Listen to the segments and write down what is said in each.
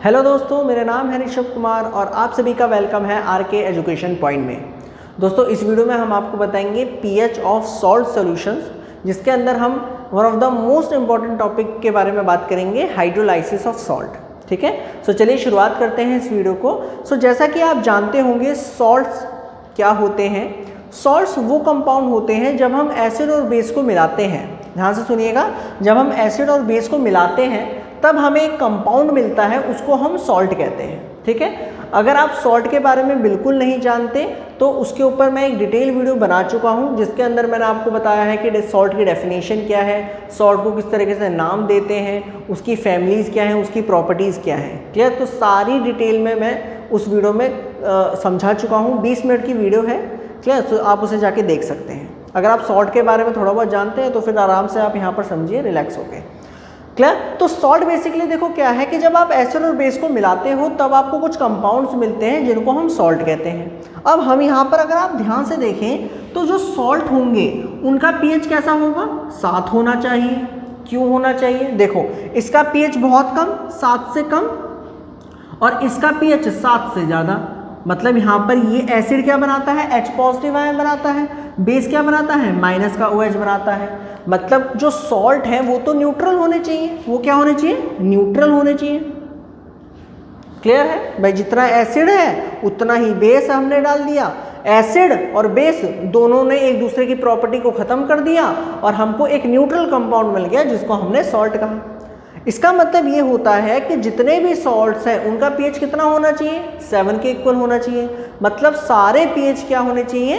Hello दोस्तों, मेरा नाम है ऋषभ कुमार और आप सभी का वेलकम है आरके एजुकेशन पॉइंट में। दोस्तों, इस वीडियो में हम आपको बताएंगे पीएच ऑफ सॉल्ट सॉल्यूशंस, जिसके अंदर हम one of the most important topic के बारे में बात करेंगे, हाइड्रोलाइसिस ऑफ सॉल्ट। ठीक है, सो चलिए शुरुआत करते हैं इस वीडियो को। सो जैसा कि आप जानते होंगे सॉल्ट्स क्या होते हैं। सॉल्ट्स वो कंपाउंड होते हैं जब हम एसिड और बेस को मिलाते हैं। ध्यान से सुनिएगा, जब हम एसिड और बेस को मिलाते हैं तब हमें एक कंपाउंड मिलता है, उसको हम सॉल्ट कहते हैं। ठीक है, अगर आप सॉल्ट के बारे में बिल्कुल नहीं जानते तो उसके ऊपर मैं एक डिटेल वीडियो बना चुका हूं, जिसके अंदर मैंने आपको बताया है कि सॉल्ट की डेफिनेशन क्या है, सॉल्ट को किस तरीके से नाम देते हैं, उसकी फैमिलीज़ क्या हैं, उसकी प्रॉपर्टीज़ क्या हैं। ठीक है, तो सारी डिटेल में मैं उस वीडियो में समझा चुका हूँ। 20 मिनट की वीडियो है। ठीक है, तो आप उसे जाके देख सकते हैं। अगर आप सॉल्ट के बारे में थोड़ा बहुत जानते हैं तो फिर आराम से आप यहाँ पर समझिए, रिलैक्स होके। क्लियर? तो सॉल्ट बेसिकली देखो क्या है कि जब आप एसिड और बेस को मिलाते हो तब आपको कुछ कंपाउंड्स मिलते हैं जिनको हम सॉल्ट कहते हैं। अब हम यहाँ पर अगर आप ध्यान से देखें तो जो सॉल्ट होंगे उनका पीएच कैसा होगा? 7 होना चाहिए। क्यों होना चाहिए? देखो, इसका पीएच बहुत कम, 7 से कम, और इसका पीएच 7 से ज़्यादा। मतलब यहाँ पर ये एसिड क्या बनाता है? H पॉजिटिव आयन बनाता है। बेस क्या बनाता है? माइनस का OH बनाता है। मतलब जो सॉल्ट है वो तो न्यूट्रल होने चाहिए। वो क्या होने चाहिए? न्यूट्रल होने चाहिए। क्लियर है भाई? जितना एसिड है उतना ही बेस हमने डाल दिया। एसिड और बेस दोनों ने एक दूसरे की प्रॉपर्टी को खत्म कर दिया और हमको एक न्यूट्रल कंपाउंड मिल गया जिसको हमने सॉल्ट कहा। इसका मतलब ये होता है कि जितने भी सॉल्ट्स हैं उनका पीएच कितना होना चाहिए? 7 के इक्वल होना चाहिए। मतलब सारे पीएच क्या होने चाहिए?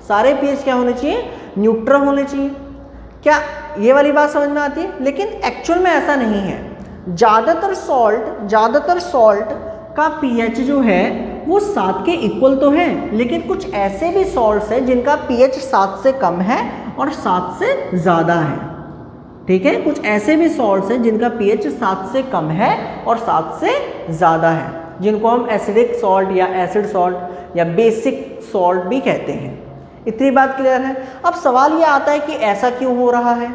सारे पीएच क्या होने चाहिए? न्यूट्रल होने चाहिए। क्या ये वाली बात समझ में आती है? लेकिन एक्चुअल में ऐसा नहीं है। ज़्यादातर सॉल्ट का पीएच जो है वो 7 के इक्वल तो है, लेकिन कुछ ऐसे भी सॉल्ट्स हैं जिनका पीएच 7 से कम है और 7 से ज़्यादा है। ठीक है, कुछ ऐसे भी सॉल्ट्स हैं जिनका पीएच 7 से कम है और 7 से ज़्यादा है, जिनको हम एसिडिक सॉल्ट या एसिड सॉल्ट या बेसिक सॉल्ट भी कहते हैं। इतनी बात क्लियर है? अब सवाल ये आता है कि ऐसा क्यों हो रहा है?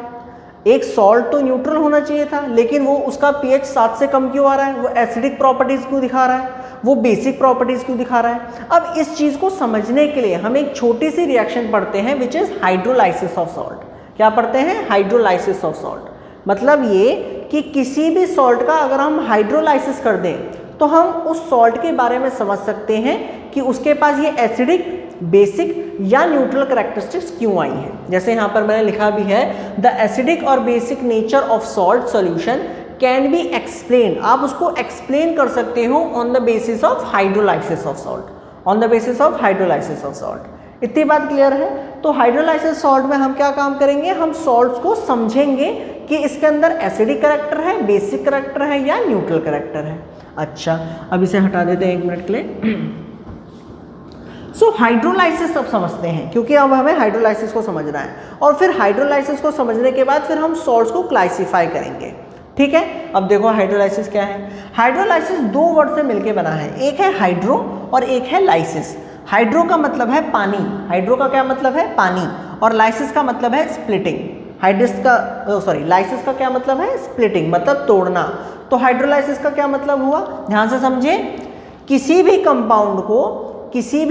एक सॉल्ट तो न्यूट्रल होना चाहिए था, लेकिन वो उसका पीएच 7 से कम क्यों आ रहा है? वो एसिडिक प्रॉपर्टीज़ क्यों दिखा रहा है? वो बेसिक प्रॉपर्टीज़ क्यों दिखा रहा है? अब इस चीज़ को समझने के लिए हम एक छोटी सी रिएक्शन पढ़ते हैं, which is hydrolysis of salt. क्या पढ़ते हैं? Hydrolysis of salt. मतलब ये कि किसी भी सॉल्ट का अगर हम हाइड्रोलाइसिस कर दें तो हम उस सॉल्ट के बारे में समझ सकते हैं कि उसके पास ये एसिडिक, बेसिक या न्यूट्रल कैरेक्टरिस्टिक्स क्यों आई हैं। जैसे यहाँ पर मैंने लिखा भी है, द एसिडिक और basic nature of salt solution can be explain. आप उसको एक्सप्लेन कर सकते हो on the basis of hydrolysis of salt. On the basis of hydrolysis of salt. इतनी बात क्लियर है? तो हाइड्रोलाइसिस सॉल्ट में हम क्या काम करेंगे? हम सॉल्ट्स को समझेंगे कि इसके अंदर एसिडिक कैरेक्टर है, बेसिक कैरेक्टर है या न्यूट्रल कैरेक्टर है। अच्छा, अब इसे हटा देते हैं 1 मिनट के लिए। सो हाइड्रोलाइसिस अब समझते हैं, क्योंकि अब हमें हाइड्रोलाइसिस को समझना है और फिर हाइड्रोलाइसिस को समझने के बाद फिर हम सॉल्ट्स को क्लासिफाई करेंगे। ठीक है, अब देखो हाइड्रोलाइसिस क्या है। हाइड्रोलाइसिस 2 वर्ड से मिलकर बना है, एक है हाइड्रो और एक है लाइसिस। हाइड्रो का मतलब है पानी। हाइड्रो का क्या मतलब है? पानी। और लाइसिस का मतलब है स्प्लिटिंग। लाइसिस का क्या मतलब है? स्प्लिटिंग, मतलब तोड़ना। तो हाइड्रोलाइसिस का क्या मतलब हुआ? ध्यान से समझिए। किसी भी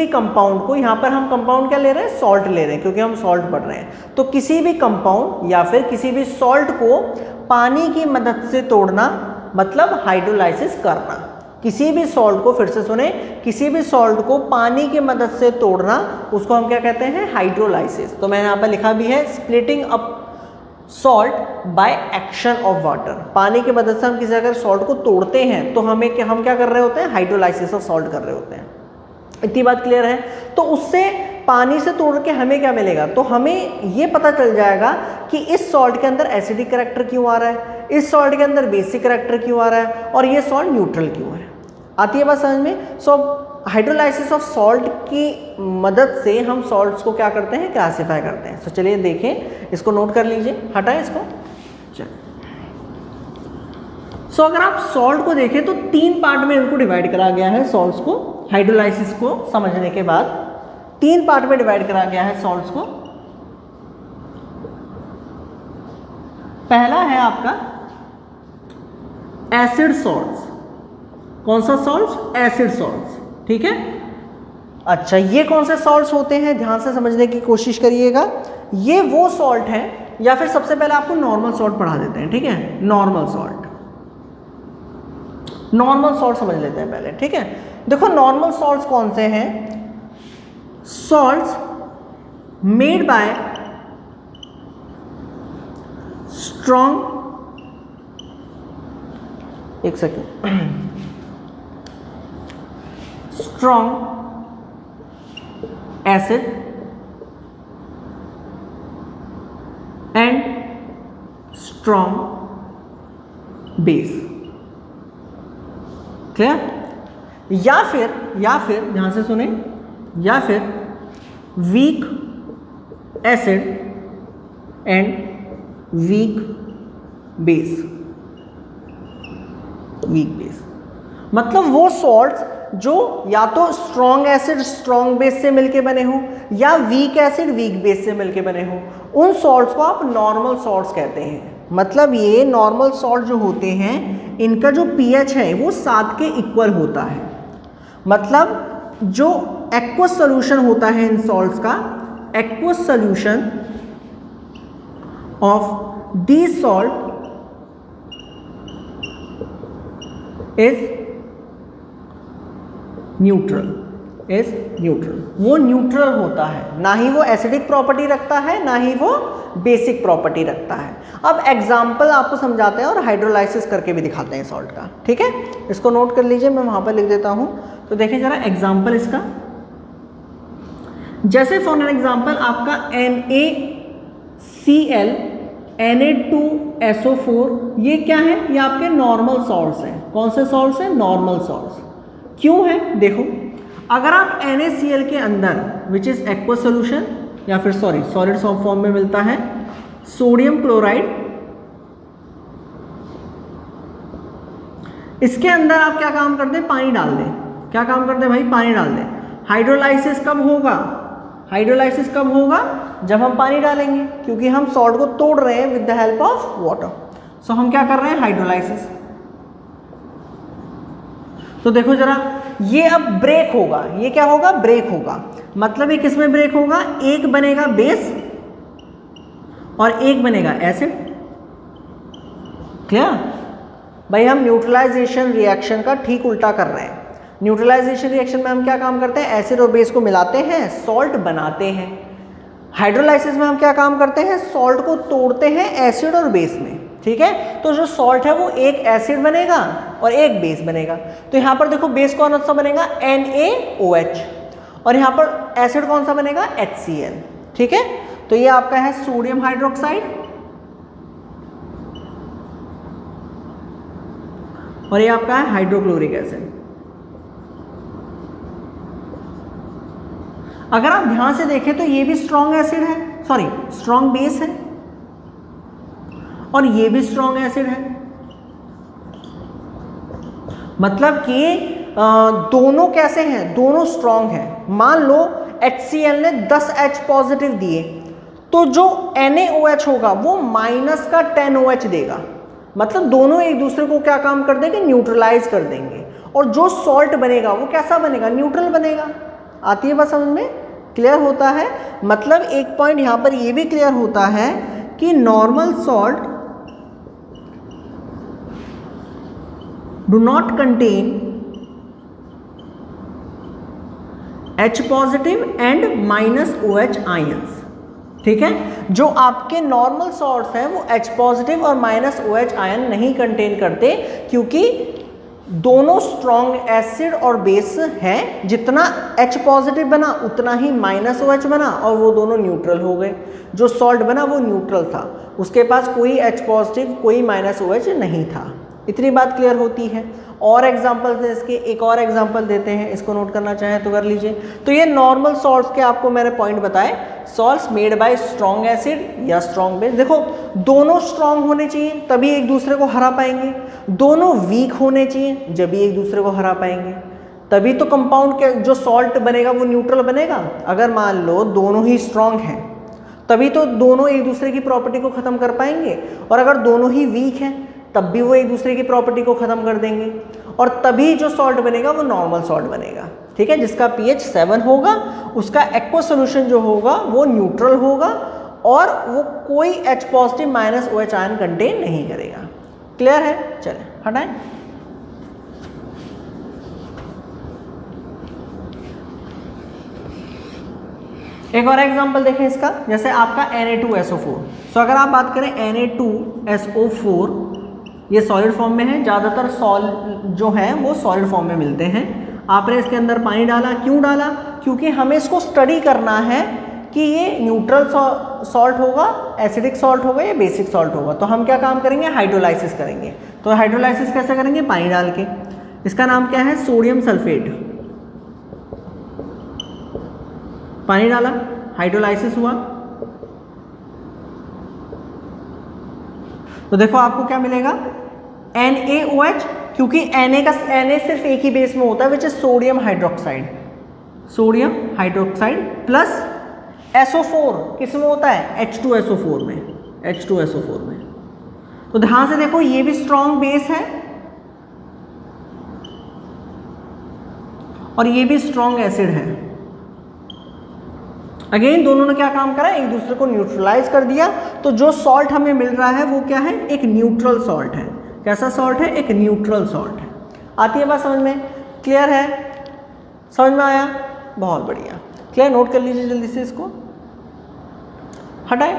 कंपाउंड को यहाँ पर हम कंपाउंड क्या ले रहे हैं? सॉल्ट ले रहे हैं, क्योंकि हम सॉल्ट पढ़ रहे हैं। तो किसी भी कंपाउंड या फिर किसी भी सॉल्ट को पानी की मदद से तोड़ना मतलब हाइड्रोलाइसिस करना। किसी भी सॉल्ट को, फिर से सुने, किसी भी सॉल्ट को पानी की मदद से तोड़ना, उसको हम क्या कहते हैं? हाइड्रोलाइसिस। तो मैंने यहाँ पर लिखा भी है, splitting up salt by action of water. पानी की मदद से हम किसी अगर सॉल्ट को तोड़ते हैं तो हम क्या कर रहे होते हैं? हाइड्रोलाइसिस ऑफ सॉल्ट कर रहे होते हैं। इतनी बात क्लियर है? तो उससे पानी से तोड़ के हमें क्या मिलेगा? तो हमें ये पता चल जाएगा कि इस सॉल्ट के अंदर एसिडिक कैरेक्टर क्यों आ रहा है, इस सॉल्ट के अंदर बेसिक कैरेक्टर क्यों आ रहा है और ये सॉल्ट न्यूट्रल क्यों है। आती है बात समझ में? सो हाइड्रोलाइसिस ऑफ सॉल्ट की मदद से हम सॉल्ट्स को क्या करते हैं? क्लासिफाई करते हैं। सो चलिए देखें, इसको नोट कर लीजिए, हटाएं इसको। सो अगर आप सॉल्ट को देखें तो 3 पार्ट में इनको डिवाइड करा गया है। सॉल्ट्स को, हाइड्रोलाइसिस को समझने के बाद 3 पार्ट में डिवाइड करा गया है सॉल्ट्स को। पहला है आपका एसिड सॉल्ट्स। कौन सा सॉल्ट? Acid salt. ठीक है, अच्छा ये कौन से सॉल्ट्स होते हैं, ध्यान से समझने की कोशिश करिएगा। ये वो सॉल्ट है, या फिर सबसे पहले आपको नॉर्मल सॉल्ट पढ़ा देते हैं। ठीक है, नॉर्मल सॉल्ट, नॉर्मल सॉल्ट समझ लेते हैं पहले। ठीक है, देखो नॉर्मल सॉल्ट्स कौन से हैं? सॉल्ट्स मेड बाय स्ट्रॉन्ग, एक second, strong acid and strong base. Clear? या फिर ध्यान से सुने, या फिर week acid and weak base. Weak base मतलब वो सॉल्ट्स जो या तो स्ट्रॉन्ग एसिड स्ट्रॉन्ग बेस से मिलके बने हो, या वीक एसिड वीक बेस से मिलके बने हो, उन सॉल्ट्स को आप नॉर्मल सॉल्ट्स कहते हैं। मतलब ये नॉर्मल सॉल्ट जो होते हैं, इनका जो पीएच है वो 7 के इक्वल होता है। मतलब जो एक्वस सॉल्यूशन होता है इन सॉल्ट्स का, aqueous solution of this salt is neutral, वो न्यूट्रल होता है, ना ही वो एसिडिक प्रॉपर्टी रखता है, ना ही वो बेसिक प्रॉपर्टी रखता है। अब एग्जाम्पल आपको समझाते हैं और हाइड्रोलाइसिस करके भी दिखाते हैं सॉल्ट का। ठीक है, इसको नोट कर लीजिए, मैं वहां पर लिख देता हूं। तो देखिए जरा एग्जाम्पल इसका, जैसे फॉर एग्जाम्पल आपका NaCl Na2SO4, ये क्या है? ये आपके नॉर्मल सॉल्ट्स हैं। कौन से सॉल्ट्स हैं? Normal salts. क्यों है? देखो, अगर आप NaCl के अंदर विच इज एक्वस सोल्यूशन, या फिर सॉलिड फॉर्म में मिलता है सोडियम क्लोराइड, इसके अंदर आप क्या काम करते हैं? पानी डाल दें। क्या काम करते हैं भाई? पानी डाल दें। हाइड्रोलाइसिस कब होगा? हाइड्रोलाइसिस कब होगा? जब हम पानी डालेंगे, क्योंकि हम सॉल्ट को तोड़ रहे हैं with the help of water. So हम क्या कर रहे हैं? हाइड्रोलाइसिस। तो देखो जरा, ये अब ब्रेक होगा। ये क्या होगा? ब्रेक होगा। मतलब ये किस में ब्रेक होगा? एक बनेगा बेस और एक बनेगा एसिड। क्लियर भाई? हम न्यूट्रलाइजेशन रिएक्शन का ठीक उल्टा कर रहे हैं। न्यूट्रलाइजेशन रिएक्शन में हम क्या काम करते हैं? एसिड और बेस को मिलाते हैं, सॉल्ट बनाते हैं। हाइड्रोलाइसिस में हम क्या काम करते हैं? सॉल्ट को तोड़ते हैं एसिड और बेस में। ठीक है, तो जो सॉल्ट है वो एक एसिड बनेगा और एक बेस बनेगा। तो यहाँ पर देखो बेस कौन सा बनेगा? NaOH, और यहाँ पर एसिड कौन सा बनेगा? HCl। ठीक है, तो ये आपका है सोडियम हाइड्रोक्साइड, और ये आपका है हाइड्रोक्लोरिक एसिड। अगर आप ध्यान से देखें तो ये भी स्ट्रॉन्ग एसिड है, स्ट्रॉन्ग बेस है, और ये भी स्ट्रॉन्ग एसिड है। मतलब कि दोनों कैसे हैं? दोनों स्ट्रॉन्ग हैं। मान लो HCl ने 10 H पॉजिटिव दिए, तो जो NaOH होगा वो माइनस का 10 OH देगा। मतलब दोनों एक दूसरे को क्या काम कर देंगे? न्यूट्रलाइज कर देंगे। और जो सॉल्ट बनेगा वो कैसा बनेगा? न्यूट्रल बनेगा। आती है बात समझ में? क्लियर होता है? मतलब एक पॉइंट यहां पर ये भी क्लियर होता है कि normal salt do not contain H positive and minus OH ions. ठीक है, जो आपके नॉर्मल सॉल्ट्स हैं वो H पॉजिटिव और माइनस OH आयन नहीं कंटेन करते, क्योंकि दोनों स्ट्रॉन्ग एसिड और बेस हैं। जितना H पॉजिटिव बना उतना ही माइनस OH बना, और वो दोनों न्यूट्रल हो गए। जो सॉल्ट बना वो न्यूट्रल था, उसके पास कोई H पॉजिटिव कोई माइनस OH नहीं था। इतनी बात क्लियर होती है। और एग्जांपल्स हैं इसके, एक और एग्जांपल देते हैं, इसको नोट करना चाहें तो कर लीजिए। तो ये नॉर्मल सॉल्ट्स के आपको मैंने पॉइंट बताए, salts made by strong acid या स्ट्रॉन्ग बेस। देखो दोनों स्ट्रॉन्ग होने चाहिए तभी एक दूसरे को हरा पाएंगे, दोनों वीक होने चाहिए जब भी एक दूसरे को हरा पाएंगे, तभी तो कंपाउंड के जो सॉल्ट बनेगा वो न्यूट्रल बनेगा। अगर मान लो दोनों ही स्ट्रॉन्ग हैं तभी तो दोनों एक दूसरे की प्रॉपर्टी को खत्म कर पाएंगे, और अगर दोनों ही वीक हैं तब भी वो एक दूसरे की प्रॉपर्टी को ख़त्म कर देंगे और तभी जो सॉल्ट बनेगा वो नॉर्मल सॉल्ट बनेगा। ठीक है, जिसका pH 7 होगा, उसका एक्वा सोल्यूशन जो होगा वो न्यूट्रल होगा और वो कोई H positive minus OH ion contain नहीं करेगा। क्लियर है? चलें हटाएं। एक और एग्जांपल देखें इसका, जैसे आपका Na2SO4। तो अगर आप बात करें Na2SO4, ये सॉलिड फॉर्म में है, ज़्यादातर जो है वो सॉलिड फॉर्म में मिलते हैं। आपने इसके अंदर पानी डाला, क्यों डाला? क्योंकि हमें इसको स्टडी करना है कि ये न्यूट्रल सॉल्ट होगा, एसिडिक सॉल्ट होगा या बेसिक सॉल्ट होगा। तो हम क्या काम करेंगे? हाइड्रोलाइसिस करेंगे। तो हाइड्रोलाइसिस कैसे करेंगे? पानी डाल के। इसका नाम क्या है? Sodium sulphate. पानी डाला, हाइड्रोलाइसिस हुआ, तो देखो आपको क्या मिलेगा? NaOH, क्योंकि Na सिर्फ एक ही बेस में होता है, which is sodium hydroxide. Sodium hydroxide plus SO4 किस में होता है? H2SO4 में। H2SO4 में। तो ध्यान से देखो, ये भी स्ट्रॉन्ग बेस है और ये भी स्ट्रॉन्ग एसिड है। अगेन दोनों ने क्या काम करा? एक दूसरे को न्यूट्रलाइज कर दिया। तो जो सॉल्ट हमें मिल रहा है वो क्या है? एक न्यूट्रल सॉल्ट है। कैसा सॉल्ट है? एक न्यूट्रल सॉल्ट है। आती है बात समझ में? क्लियर है? समझ में आया? बहुत बढ़िया। क्लियर? नोट कर लीजिए जल्दी से, इसको हटाए।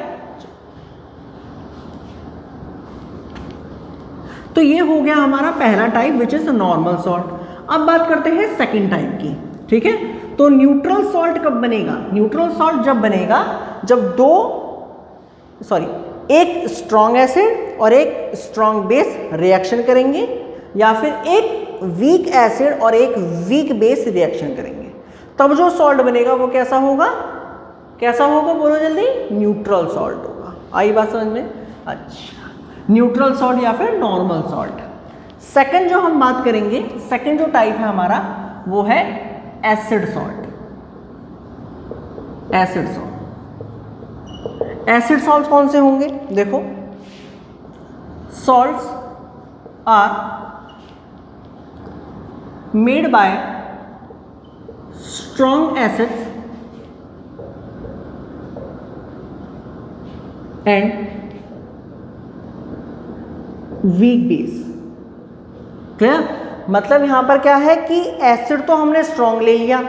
तो ये हो गया हमारा पहला type, which is normal salt. अब बात करते हैं सेकेंड टाइप की। ठीक है, तो न्यूट्रल सॉल्ट कब बनेगा? न्यूट्रल सॉल्ट जब बनेगा जब एक स्ट्रॉन्ग एसिड और एक स्ट्रॉन्ग बेस रिएक्शन करेंगे, या फिर एक वीक एसिड और एक वीक बेस रिएक्शन करेंगे, तब जो सॉल्ट बनेगा वो कैसा होगा? कैसा होगा? बोलो जल्दी। न्यूट्रल सॉल्ट होगा। आई बात समझ में? अच्छा, न्यूट्रल सॉल्ट या फिर नॉर्मल सॉल्ट। सेकंड जो हम बात करेंगे, सेकंड जो टाइप है हमारा वो है acid salt. Acid salt. Acid salt कौन से होंगे? देखो, salts are made by strong acids and weak base. Clear? मतलब यहां पर क्या है कि एसिड तो हमने स्ट्रॉन्ग ले लिया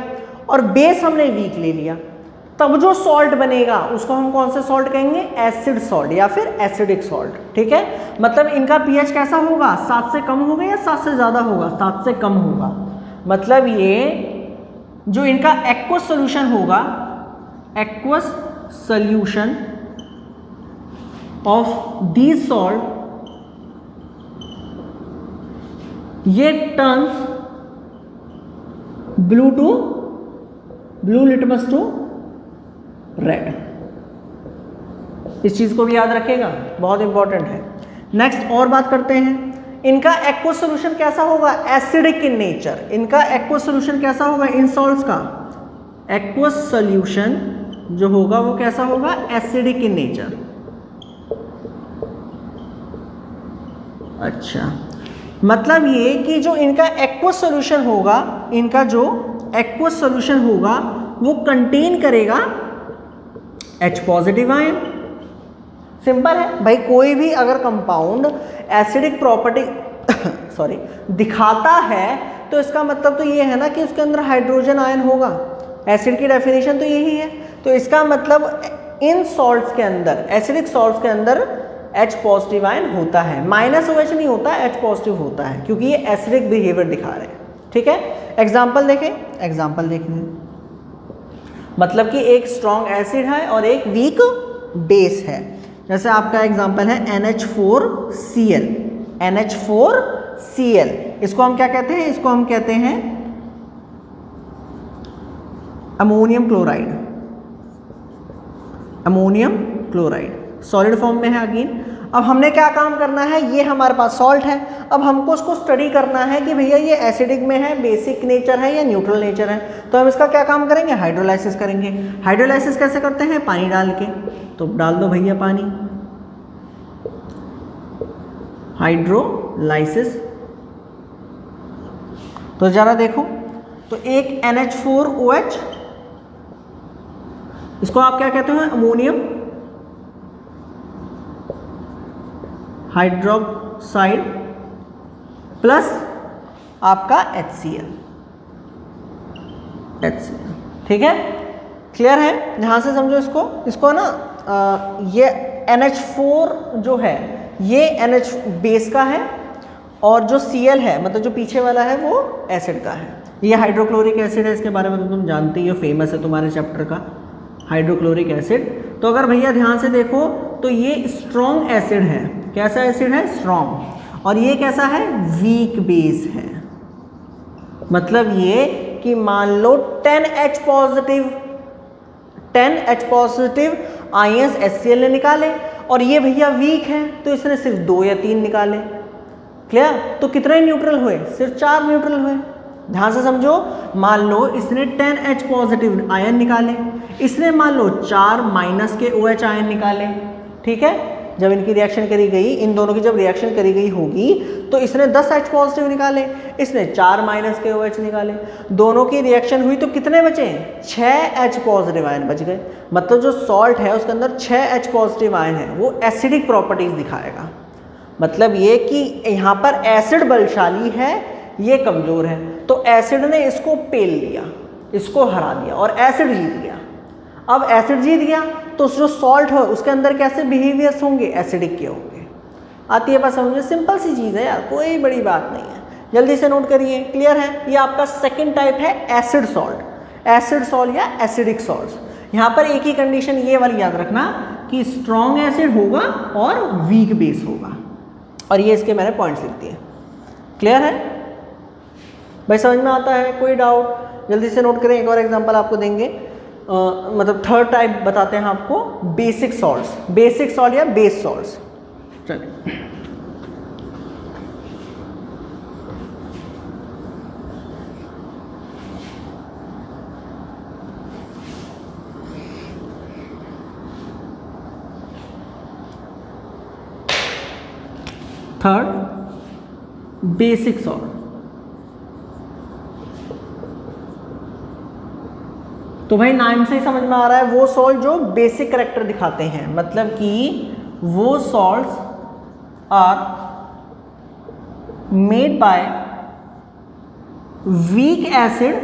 और बेस हमने वीक ले लिया, तब जो सॉल्ट बनेगा उसको हम कौन से सॉल्ट कहेंगे? एसिड सॉल्ट या फिर एसिडिक सॉल्ट। ठीक है, मतलब इनका पीएच कैसा होगा? 7 से कम होगा या 7 से ज़्यादा होगा? 7 से कम होगा। मतलब ये जो इनका एक्वस सोल्यूशन होगा, aqueous solution of these salt, ये turns blue litmus to red. इस चीज को भी याद रखिएगा, बहुत इंपॉर्टेंट है। नेक्स्ट और बात करते हैं, इनका एक्वस सोल्यूशन कैसा होगा? Acidic in nature. इनका एक्वस सोल्यूशन कैसा होगा? इन सॉल्ट्स का एक्वस सोल्यूशन जो होगा वो कैसा होगा? Acidic in nature. अच्छा, मतलब ये कि जो इनका एक्वस सोल्यूशन होगा, इनका जो एक्वस सोल्यूशन होगा वो कंटेन करेगा H पॉजिटिव आयन। सिंपल है भाई, कोई भी अगर कंपाउंड एसिडिक प्रॉपर्टी दिखाता है तो इसका मतलब तो ये है ना कि उसके अंदर हाइड्रोजन आयन होगा। एसिड की डेफिनेशन तो यही है। तो इसका मतलब इन सॉल्ट्स के अंदर, एसिडिक सॉल्ट्स के अंदर H पॉजिटिव आयन होता है, माइनस OH नहीं होता, H पॉजिटिव होता है, क्योंकि ये एसिडिक बिहेवियर दिखा रहे हैं। ठीक है, एग्जाम्पल देखें। एग्जाम्पल देखें, मतलब कि एक स्ट्रॉन्ग एसिड है और एक वीक बेस है। जैसे आपका एग्जाम्पल है NH4Cl। NH4Cl, इसको हम क्या कहते हैं? इसको हम कहते हैं ammonium chloride. Ammonium chloride solid form में है अगेन। अब हमने क्या काम करना है? ये हमारे पास सॉल्ट है, अब हमको उसको स्टडी करना है कि भैया ये एसिडिक में है, बेसिक नेचर है या न्यूट्रल नेचर है। तो हम इसका क्या काम करेंगे? हाइड्रोलाइसिस करेंगे। हाइड्रोलाइसिस कैसे करते हैं? पानी डाल के। तो डाल दो भैया पानी, हाइड्रोलाइसिस। तो जरा देखो, तो एक NH4OH, इसको आप क्या कहते हैं, अमोनियम हाइड्रोक्साइड प्लस आपका HCl, ठीक है, क्लियर है। ध्यान से समझो इसको ना, ये NH4 जो है ये NH बेस का है, और जो Cl है मतलब जो पीछे वाला है वो एसिड का है। ये हाइड्रोक्लोरिक एसिड है, इसके बारे में तो तुम जानते ही हो, फेमस है तुम्हारे चैप्टर का हाइड्रोक्लोरिक एसिड। तो अगर भैया ध्यान से देखो तो ये स्ट्रॉन्ग एसिड है। कैसा एसिड है? स्ट्रॉन्ग। और ये कैसा है? वीक बेस है। मतलब ये कि मान लो 10H पॉजिटिव आयंस HCl ने निकाले, और ये भैया वीक है तो इसने सिर्फ 2 या 3 निकाले। क्लियर? तो कितने न्यूट्रल हुए? सिर्फ 4 न्यूट्रल हुए। ध्यान से समझो, मान लो इसने 10H पॉजिटिव आयन निकाले, इसने मान लो 4 माइनस के OH आयन निकाले, ठीक है। जब इनकी रिएक्शन करी गई, इन दोनों की जब रिएक्शन करी गई होगी तो इसने 10H पॉजिटिव निकाले, इसने 4 माइनस के OH निकाले, दोनों की रिएक्शन हुई तो कितने बचे? 6H पॉजिटिव आयन बच गए। मतलब जो सॉल्ट है उसके अंदर 6H पॉजिटिव आयन है, वो एसिडिक प्रॉपर्टीज दिखाएगा। मतलब ये कि यहाँ पर एसिड बलशाली है, ये कमजोर है, तो एसिड ने इसको पेल लिया, इसको हरा दिया और एसिड जीत गया। अब एसिड जीत गया तो जो सॉल्ट हो उसके अंदर कैसे बिहेवियर्स होंगे? एसिडिक के होंगे। आती है बात समझिए, सिंपल सी चीज़ है यार, कोई बड़ी बात नहीं है। जल्दी से नोट करिए, क्लियर है। ये आपका सेकंड टाइप है एसिड सॉल्ट, एसिड सॉल्ट या एसिडिक सॉल्ट। यहाँ पर एक ही कंडीशन ये वाली याद रखना कि स्ट्रॉन्ग एसिड होगा और वीक बेस होगा, और ये इसके मैंने पॉइंट्स लिख दिए। क्लियर है भाई? समझ में आता है? कोई डाउट? जल्दी से नोट करें। एक और एग्जांपल आपको देंगे, मतलब थर्ड टाइप बताते हैं आपको, बेसिक सॉल्ट्स, बेसिक सॉल्ट या बेस सॉल्ट्स। चलिए, थर्ड बेसिक सॉल्ट। तो भाई नाम से ही समझ में आ रहा है, वो सॉल्ट जो बेसिक कैरेक्टर दिखाते हैं, मतलब कि वो salts are made by weak acid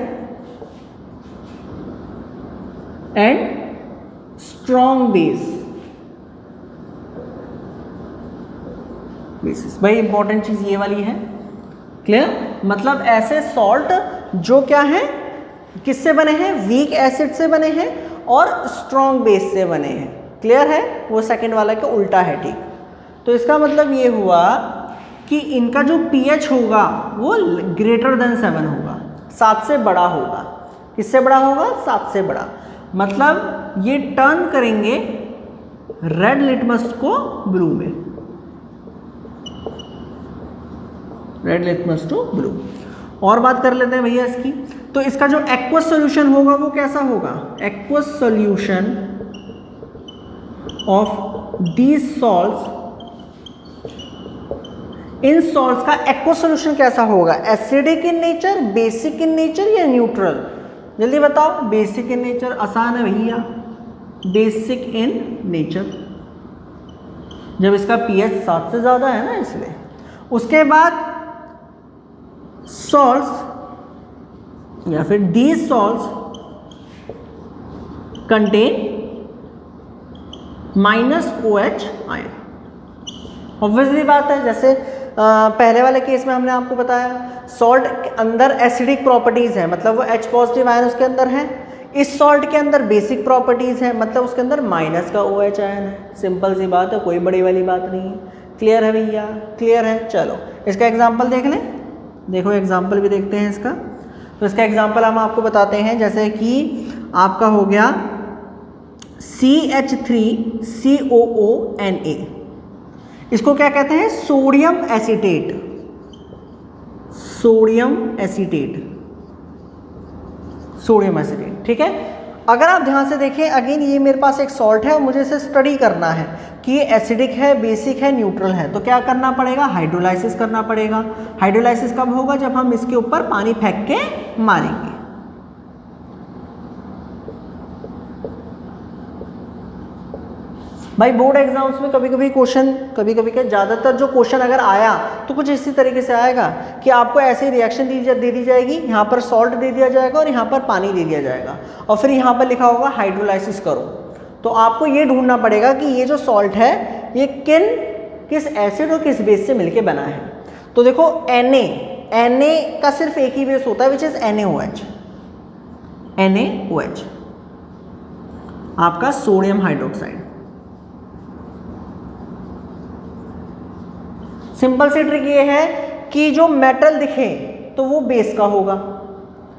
and strong basis. भाई इंपॉर्टेंट चीज ये वाली है। क्लियर? मतलब ऐसे सॉल्ट जो क्या है, किससे बने हैं? वीक एसिड से बने हैं और स्ट्रॉन्ग बेस से बने हैं। क्लियर है? वो सेकंड वाला का उल्टा है, ठीक। तो इसका मतलब ये हुआ कि इनका जो pH होगा वो ग्रेटर देन 7 होगा, 7 से बड़ा होगा। किससे बड़ा होगा? 7 से बड़ा। मतलब ये टर्न करेंगे रेड लिटमस को ब्लू में, रेड लिटमस टू ब्लू। और बात कर लेते हैं भैया इसकी। तो इसका जो एक्वस सॉल्यूशन होगा वो कैसा होगा? Aqueous solution of these salts, in salts का एक्वस सॉल्यूशन कैसा होगा? Acidic in nature, basic in nature या न्यूट्रल? जल्दी बताओ। बेसिक इन नेचर, आसान है भैया, बेसिक इन नेचर। जब इसका pH 7 से ज्यादा है ना, इसलिए। उसके बाद सॉल्ट्स या फिर these salts contain -OH ion. Obviously बात है, जैसे पहले वाले केस में हमने आपको बताया सॉल्ट के अंदर एसिडिक प्रॉपर्टीज है, मतलब वो H पॉजिटिव आयन उसके अंदर है। इस सॉल्ट के अंदर बेसिक प्रॉपर्टीज है, मतलब उसके अंदर माइनस का OH आयन है। सिंपल सी बात है, कोई बड़ी वाली बात नहीं है। क्लियर है भैया? क्लियर है। चलो इसका एग्जाम्पल देख लें। देखो एग्जाम्पल भी देखते हैं इसका। तो इसका एग्जाम्पल हम आपको बताते हैं, जैसे कि आपका हो गया CH3COONA। इसको क्या कहते हैं? Sodium acetate, sodium acetate, sodium acetate. ठीक है। अगर आप ध्यान से देखें, अगेन ये मेरे पास एक सॉल्ट है और मुझे इसे स्टडी करना है कि ये एसिडिक है, बेसिक है, न्यूट्रल है, तो क्या करना पड़ेगा, हाइड्रोलाइसिस करना पड़ेगा। हाइड्रोलाइसिस कब होगा, जब हम इसके ऊपर पानी फेंक के मारेंगे। भाई बोर्ड एग्जाम्स में कभी कभी क्या ज़्यादातर जो क्वेश्चन अगर आया तो कुछ इसी तरीके से आएगा कि आपको ऐसे रिएक्शन दे दी जाएगी, यहाँ पर सॉल्ट दे दिया जाएगा और यहाँ पर पानी दे दिया जाएगा और फिर यहाँ पर लिखा होगा हाइड्रोलाइसिस करो। तो आपको ये ढूंढना पड़ेगा कि ये जो सॉल्ट है ये किस एसिड और किस बेस से मिलके बना है। तो देखो Na का सिर्फ एक ही बेस होता है विच इज NaOH। NaOH आपका सोडियम हाइड्रोक्साइड। सिंपल सी ट्रिक ये है कि जो मेटल दिखे तो वो बेस का होगा,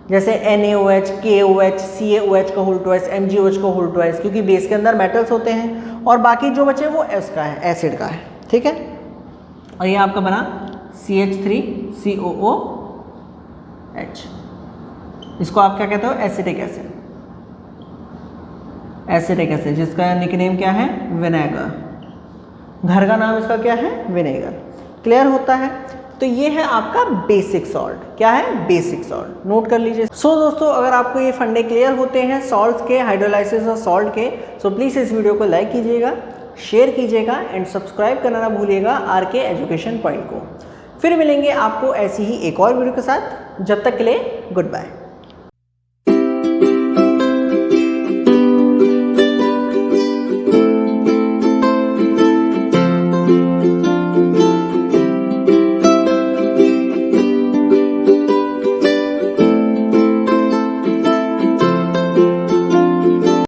जैसे NaOH, KOH, CaOH का होल ट्वाइस, MgOH का होल ट्वाइस, क्योंकि बेस के अंदर मेटल्स होते हैं और बाकी जो बचे वो एस का है, एसिड का है, ठीक है। और ये आपका बना CH3COOH। इसको आप क्या कहते हो, एसिटिक एसिड। एसिटिक एसिड जिसका निकनेम क्या है, विनेगर। घर का नाम इसका क्या है, विनेगर। क्लियर होता है। तो ये है आपका बेसिक सॉल्ट। क्या है, बेसिक सॉल्ट, नोट कर लीजिए। सो दोस्तों, अगर आपको ये फंडे क्लियर होते हैं सॉल्ट्स के, हाइड्रोलाइसिस और सॉल्ट के, सो प्लीज़ इस वीडियो को लाइक कीजिएगा, शेयर कीजिएगा एंड सब्सक्राइब करना ना भूलिएगा RK एजुकेशन पॉइंट को। फिर मिलेंगे आपको ऐसी ही एक और वीडियो के साथ। जब तक के लिए गुड बाय।